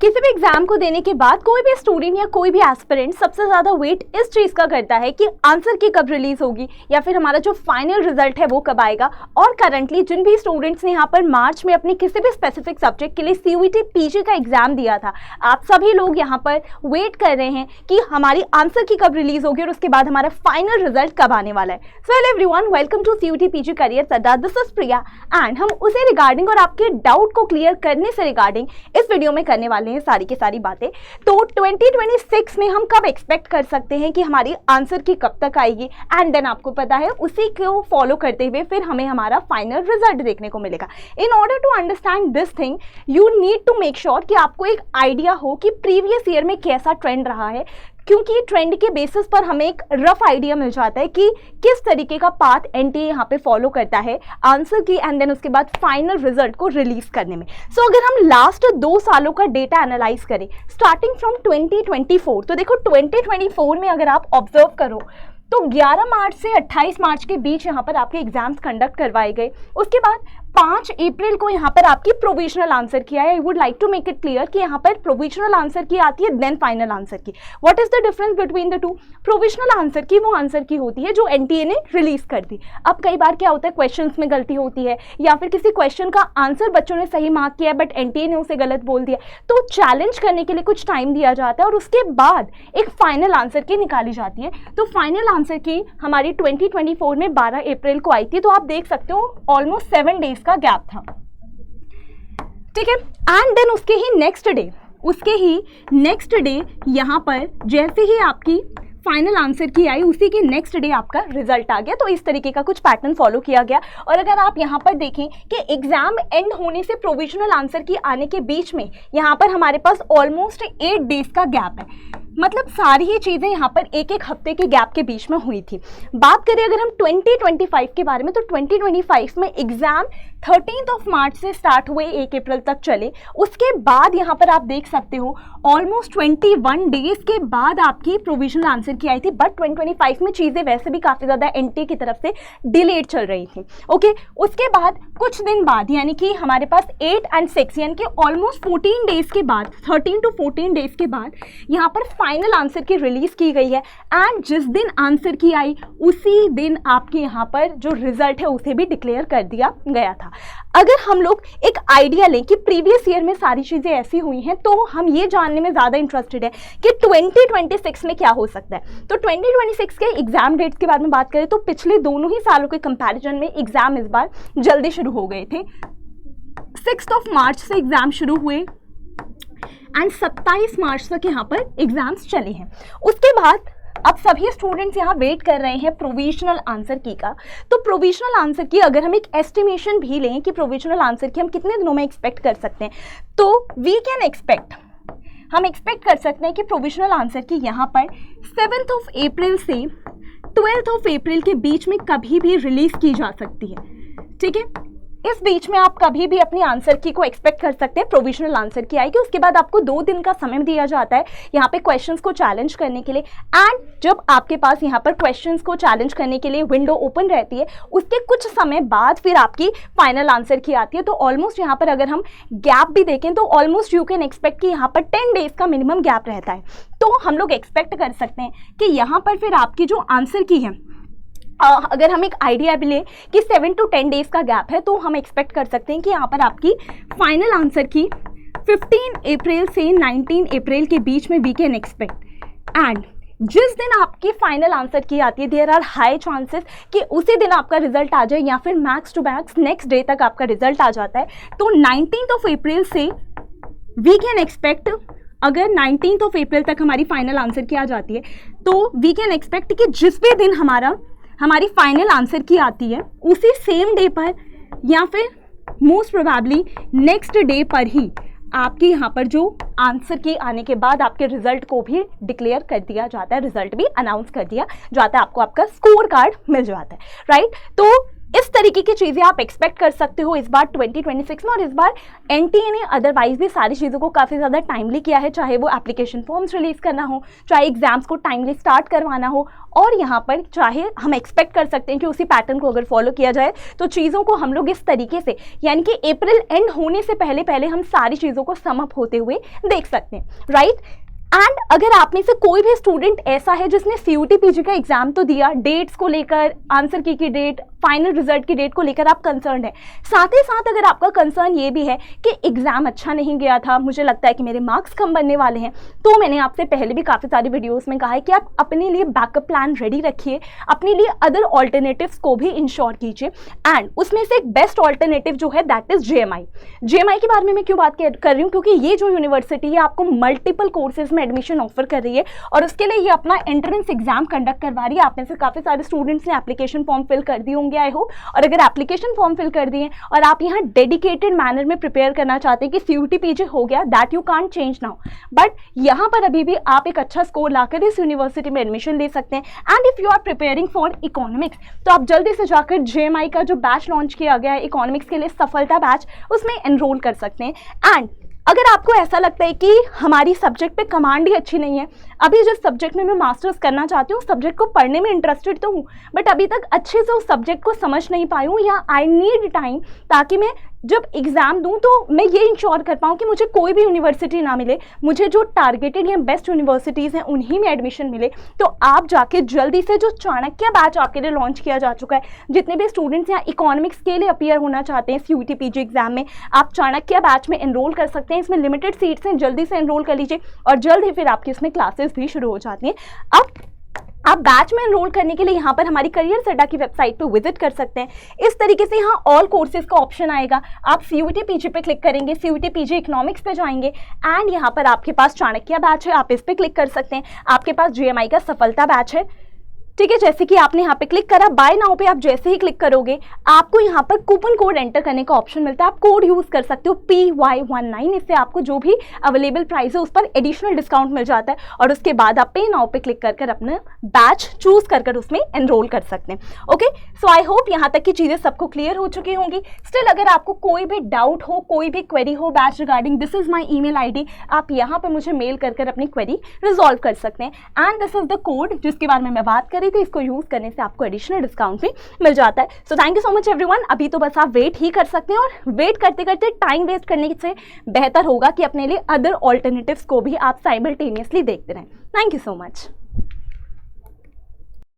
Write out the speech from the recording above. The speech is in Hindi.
किसी भी एग्जाम को देने के बाद कोई भी स्टूडेंट या कोई भी एस्पिरेंट सबसे ज़्यादा वेट इस चीज़ का करता है कि आंसर की कब रिलीज होगी या फिर हमारा जो फाइनल रिजल्ट है वो कब आएगा। और करंटली जिन भी स्टूडेंट्स ने यहाँ पर मार्च में अपने किसी भी स्पेसिफिक सब्जेक्ट के लिए CUET PG का एग्जाम दिया था, आप सभी लोग यहाँ पर वेट कर रहे हैं कि हमारी आंसर की कब रिलीज होगी और उसके बाद हमारा फाइनल रिजल्ट कब आने वाला है। So hello everyone, welcome to CUET PG career Adda. This is Priya and हम उसे रिगार्डिंग और आपके डाउट को क्लियर करने से रिगार्डिंग इस वीडियो में करने वाले हैं सारी की सारी बातें। तो 2026 में हम कब एक्सपेक्ट कर सकते हैं कि हमारी आंसर की कब तक आएगी, एंड देन आपको पता है उसी को फॉलो करते हुए फिर हमें हमारा फाइनल रिजल्ट देखने को मिलेगा। In order to understand this thing you need to make sure कि आपको एक आइडिया हो कि प्रीवियस ईयर में कैसा ट्रेंड रहा है, क्योंकि ट्रेंड के बेसिस पर हमें एक रफ आइडिया मिल जाता है कि किस तरीके का पाथ NTA यहाँ पे फॉलो करता है आंसर की एंड देन उसके बाद फाइनल रिजल्ट को रिलीज करने में। सो अगर हम लास्ट 2 सालों का डेटा एनालाइज करें स्टार्टिंग फ्रॉम 2024, तो देखो 2024 में अगर आप ऑब्जर्व करो तो 11 मार्च से 28 मार्च के बीच यहाँ पर आपके एग्जाम्स कंडक्ट करवाए गए। उसके बाद 5 अप्रैल को यहाँ पर आपकी प्रोविजनल आंसर की है। I would like to make it clear कि यहाँ पर प्रोविजनल आंसर की आती है then final answer key. What is the difference between the two? Provisional answer key वो आंसर की होती है जो NTA ने रिलीज कर दी। अब कई बार क्या होता है, क्वेश्चंस में गलती होती है या फिर किसी क्वेश्चन का आंसर बच्चों ने सही मार्क किया बट NTA ने उसे गलत बोल दिया, तो चैलेंज करने के लिए कुछ टाइम दिया जाता है और उसके बाद एक फाइनल आंसर की निकाली जाती है। तो फाइनल आंसर की हमारी 2024 में 12 अप्रैल को आई थी। तो आप देख सकते हो ऑलमोस्ट 7 डेज का गैप था, ठीक है। एंड देन उसके ही नेक्स्ट डे यहाँ पर जैसे ही आपकी फाइनल आंसर की आई उसी के नेक्स्ट डे आपका रिजल्ट आ गया। तो इस तरीके का कुछ पैटर्न फॉलो किया गया। और अगर आप यहाँ पर देखें कि एग्जाम एंड होने से प्रोविजनल आंसर की आने के बीच में यहाँ पर हमारे पास ऑलमोस्ट 8 डेज का गैप है, मतलब सारी ही चीज़ें यहाँ पर एक हफ्ते के गैप के बीच में हुई थी। बात करें अगर हम 2025 के बारे में, तो 2025 में एग्जाम 13 मार्च से स्टार्ट हुए 1 अप्रैल तक चले। उसके बाद यहाँ पर आप देख सकते हो ऑलमोस्ट 21 डेज के बाद आपकी प्रोविजनल आंसर की आई थी। बट 2025 में चीज़ें वैसे भी काफ़ी ज़्यादा NTA की तरफ से डिलेड चल रही थी। ओके, उसके बाद कुछ दिन बाद यानी कि हमारे पास 8 और 6 यानी कि ऑलमोस्ट 14 डेज के बाद, 13 to 14 डेज के बाद यहाँ पर फाइनल आंसर की रिलीज की गई है। एंड जिस दिन आंसर की आई उसी दिन आपके यहाँ पर जो रिजल्ट है उसे भी डिक्लेयर कर दिया गया था। अगर हम लोग एक आइडिया लें कि प्रीवियस ईयर में सारी चीज़ें ऐसी हुई हैं, तो हम ये जानने में ज़्यादा इंटरेस्टेड है कि 2026 में क्या हो सकता है। तो 2026 के एग्जाम डेट्स के बारे में बात करें तो पिछले दोनों ही सालों के कंपैरिजन में एग्जाम इस बार जल्दी शुरू हो गए थे। 6 मार्च से एग्जाम शुरू हुए एंड 27 मार्च तक यहाँ पर एग्जाम्स चले हैं। उसके बाद अब सभी स्टूडेंट्स यहाँ वेट कर रहे हैं प्रोविजनल आंसर की का। तो प्रोविजनल आंसर की अगर हम एक एस्टिमेशन भी लें कि प्रोविजनल आंसर की हम कितने दिनों में एक्सपेक्ट कर सकते हैं, तो हम एक्सपेक्ट कर सकते हैं कि प्रोविजनल आंसर की यहाँ पर 7 अप्रैल से 12 अप्रैल के बीच में कभी भी रिलीज की जा सकती है, ठीक है। इस बीच में आप कभी भी अपनी आंसर की को एक्सपेक्ट कर सकते हैं। प्रोविजनल आंसर की आएगी, उसके बाद आपको 2 दिन का समय दिया जाता है यहाँ पे क्वेश्चंस को चैलेंज करने के लिए। एंड जब आपके पास यहाँ पर क्वेश्चंस को चैलेंज करने के लिए विंडो ओपन रहती है, उसके कुछ समय बाद फिर आपकी फाइनल आंसर की आती है। तो ऑलमोस्ट यहाँ पर अगर हम गैप भी देखें तो ऑलमोस्ट यू कैन एक्सपेक्ट कि यहाँ पर 10 डेज का मिनिमम गैप रहता है। तो हम लोग एक्सपेक्ट कर सकते हैं कि यहाँ पर फिर आपकी जो आंसर की है, अगर हम एक आइडिया भी लें कि 7 to 10 डेज का गैप है, तो हम एक्सपेक्ट कर सकते हैं कि यहाँ पर आपकी फाइनल आंसर की 15 अप्रैल से 19 अप्रैल के बीच में वी कैन एक्सपेक्ट। एंड जिस दिन आपकी फाइनल आंसर की आती है देयर आर हाई चांसेस कि उसी दिन आपका रिजल्ट आ जाए या फिर max to max next day तक आपका रिजल्ट आ जाता है। तो 19 अप्रैल से वी कैन एक्सपेक्ट, अगर 19 अप्रैल तक हमारी फाइनल आंसर की आ जाती है तो वी कैन एक्सपेक्ट कि जिस भी दिन हमारी फाइनल आंसर की आती है उसी सेम डे पर या फिर मोस्ट प्रोबेबली नेक्स्ट डे पर ही आपके यहाँ पर जो आंसर की आने के बाद आपके रिजल्ट को भी डिक्लेयर कर दिया जाता है, रिजल्ट भी अनाउंस कर दिया जाता है, आपको आपका स्कोर कार्ड मिल जाता है, राइट। तो इस तरीके की चीज़ें आप एक्सपेक्ट कर सकते हो इस बार 2026 में। और इस बार एनटीए ने अदरवाइज भी सारी चीज़ों को काफ़ी ज़्यादा टाइमली किया है, चाहे वो एप्लीकेशन फॉर्म्स रिलीज करना हो, चाहे एग्जाम्स को टाइमली स्टार्ट करवाना हो, और यहाँ पर चाहे हम एक्सपेक्ट कर सकते हैं कि उसी पैटर्न को अगर फॉलो किया जाए तो चीज़ों को हम लोग इस तरीके से, यानी कि अप्रैल एंड होने से पहले पहले हम सारी चीज़ों को सम अप होते हुए देख सकते हैं, राइट। एंड अगर आप में से कोई भी स्टूडेंट ऐसा है जिसने CUT PG का एग्जाम तो दिया, डेट्स को लेकर, आंसर की डेट, फाइनल रिजल्ट की डेट को लेकर आप कंसर्न है, साथ ही साथ अगर आपका कंसर्न ये भी है कि एग्जाम अच्छा नहीं गया था, मुझे लगता है कि मेरे मार्क्स कम बनने वाले हैं, तो मैंने आपसे पहले भी काफ़ी सारी वीडियोस में कहा है कि आप अपने लिए बैकअप प्लान रेडी रखिए, अपने लिए अदर ऑल्टरनेटिव्स को भी इंश्योर कीजिए। एंड उसमें से एक बेस्ट ऑल्टरनेटिव जो है दैट इज JMI। JMI के बारे में मैं क्यों बात कर रही हूँ, क्योंकि ये जो यूनिवर्सिटी है आपको मल्टीपल कोर्सेज में एडमिशन ऑफर कर रही है और उसके लिए ये अपना एंट्रेंस एग्जाम कंडक्ट करवा रही है। आप में से काफी सारे स्टूडेंट्स ने एप्लीकेशन फॉर्म फिल कर दिए होंगे आई होप, और अगर एप्लीकेशन फॉर्म फिल कर दिए और आप यहाँ डेडिकेटेड मैनर में प्रिपेयर करना चाहते हैं कि CUT PG हो गया, that you can't change now, but यहाँ पर अभी भी आप एक अच्छा स्कोर लाकर इस यूनिवर्सिटी में एडमिशन ले सकते हैं। And if you are preparing for economics तो आप जल्दी से जाकर JMI का जो बैच लॉन्च किया गया है इकोनॉमिक्स के लिए, सफलता बैच, उसमें एनरोल कर सकते हैं। एंड अगर आपको ऐसा लगता है कि हमारी सब्जेक्ट पे कमांड ही अच्छी नहीं है, अभी जिस सब्जेक्ट में मैं मास्टर्स करना चाहती हूँ उस सब्जेक्ट को पढ़ने में इंटरेस्टेड तो हूँ, बट अभी तक अच्छे से उस सब्जेक्ट को समझ नहीं पाई हूँ, या आई नीड टाइम ताकि मैं जब एग्ज़ाम दूँ तो मैं ये इंश्योर कर पाऊँ कि मुझे कोई भी यूनिवर्सिटी ना मिले, मुझे जो टारगेटेड या बेस्ट यूनिवर्सिटीज़ हैं उन्हीं में एडमिशन मिले, तो आप जाके जल्दी से जो चाणक्य बैच आपके लिए लॉन्च किया जा चुका है, जितने भी स्टूडेंट्स यहाँ इकोनॉमिक्स के लिए अपीयर होना चाहते हैं CUT PG एग्जाम में, आप चाणक्य बैच में एनरोल कर सकते हैं। इसमें लिमिटेड सीट्स हैं, जल्दी से एनरोल कर लीजिए और जल्द ही फिर आपकी इसमें क्लासेस भी शुरू हो जाती हैं। अब आप बैच में एनरोल करने के लिए यहाँ पर हमारी करियर अड्डा की वेबसाइट पे विजिट कर सकते हैं। इस तरीके से यहाँ ऑल कोर्सेज का ऑप्शन आएगा, आप CUT PG पे क्लिक करेंगे, CUT PG इकोनॉमिक्स पे जाएंगे एंड यहाँ पर आपके पास चाणक्य बैच है, आप इस पे क्लिक कर सकते हैं। आपके पास JMI का सफलता बैच है, ठीक है। जैसे कि आपने यहाँ पे क्लिक करा, बाय नाउ पे आप जैसे ही क्लिक करोगे आपको यहाँ पर कूपन कोड एंटर करने का ऑप्शन मिलता है, आप कोड यूज कर सकते हो PY19, इससे आपको जो भी अवेलेबल प्राइस है उस पर एडिशनल डिस्काउंट मिल जाता है और उसके बाद आप पे नाउ पे क्लिक कर अपना बैच चूज कर उसमें एनरोल कर सकते हैं। ओके, सो आई होप यहाँ तक की चीजें सबको क्लियर हो चुकी होंगी। स्टिल अगर आपको कोई भी डाउट हो, कोई भी क्वेरी हो batch regarding, this is my email ID, आप यहाँ पे मुझे मेल कर अपनी क्वेरी रिजॉल्व कर सकते हैं। And this is the code जिसके बारे में मैं बात कर रही थी, इसको यूज करने से आपको एडिशनल डिस्काउंट भी मिल जाता है। So thank you so much everyone. अभी तो बस आप वेट ही कर सकते हैं और वेट करते करते टाइम वेस्ट करने से बेहतर होगा कि अपने लिए अदर ऑल्टरनेटिव्स को भी आप साइमल्टेनियसली देखते रहें। Thank you so much.